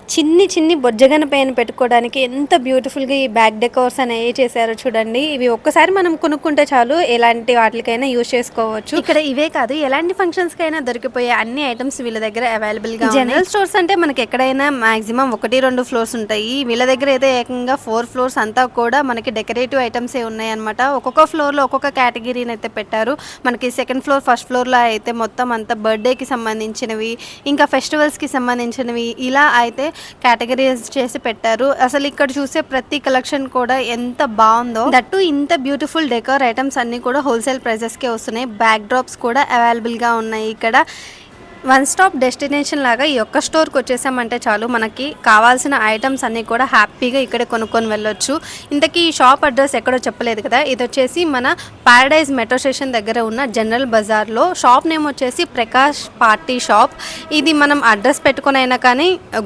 చిన్ని చిన్ని బొజ్జగన పైన పెట్టుకోవడానికి ఎంత బ్యూటిఫుల్‌గా ఈ బ్యాక్ డెకోర్స్ అనేవి చేశారో చూడండి. ఇవి ఒక్కసారి మనం కొనుక్కుంటే చాలు ఎలాంటి వాటిలకైనా యూజ్ చేసుకోవచ్చు. ఇక్కడ ఇవే కాదు ఎలాంటి ఫంక్షన్స్‌కైనా దొరికిపోయే అన్ని ఐటెమ్స్ వీళ్ళ దగ్గర అవైలబుల్‌గా ఉన్నాయి. జనరల్ స్టోర్స్ అంటే మనకి ఎక్కడైనా మాక్సిమం 1, 2 ఫ్లోర్స్ ఉంటాయి. వీళ్ళ దగ్గర అయితే ఏకంగా 4 ఫ్లోర్స్ అంతా కూడా మనకి డెకరేటివ్ ఐటెమ్సే ఉన్నాయన్నమాట. ఒక్కొక్క ఫ్లోర్‌లో ఒక్కొక్క కేటగిరీని అయితే పెట్టారు. మనకి సెకండ్ ఫ్లోర్, ఫస్ట్ ఫ్లోర్‌లో అయితే మొత్తం అంతా బర్త్‌డేకి సంబంధించినవి, ఇంకా ఫెస్టివల్స్‌కి సంబంధించినవి ఇలా అయితే కేటగిరీస్ చేసి పెట్టారు. అసలు ఇక్కడ చూసే ప్రతి కలెక్షన్ కూడా ఎంత బావుందో. దట్టు ఇంత బ్యూటిఫుల్ డెకోర్ ఐటమ్స్ అన్నీ కూడా హోల్సేల్ ప్రైజెస్‌కే వస్తున్నాయి. బ్యాక్ డ్రాప్స్ కూడా అవైలబుల్‌గా ఉన్నాయి ఇక్కడ. వన్ స్టాప్ డెస్టినేషన్ లాగా ఈ ఒక్క స్టోర్కి వచ్చేసామంటే చాలు మనకి కావాల్సిన ఐటమ్స్ అన్నీ కూడా హ్యాపీగా ఇక్కడ కొనుక్కొని వెళ్ళొచ్చు. ఇంతకీ ఈ షాప్ అడ్రస్ ఎక్కడో చెప్పలేదు కదా. ఇది వచ్చేసి మన పారడైజ్ మెట్రో స్టేషన్ దగ్గర ఉన్న జనరల్ బజార్లో. షాప్ నేమ్ వచ్చేసి ప్రకాష్ పార్టీ షాప్. ఇది మనం అడ్రస్ పెట్టుకొని అయినా కానీ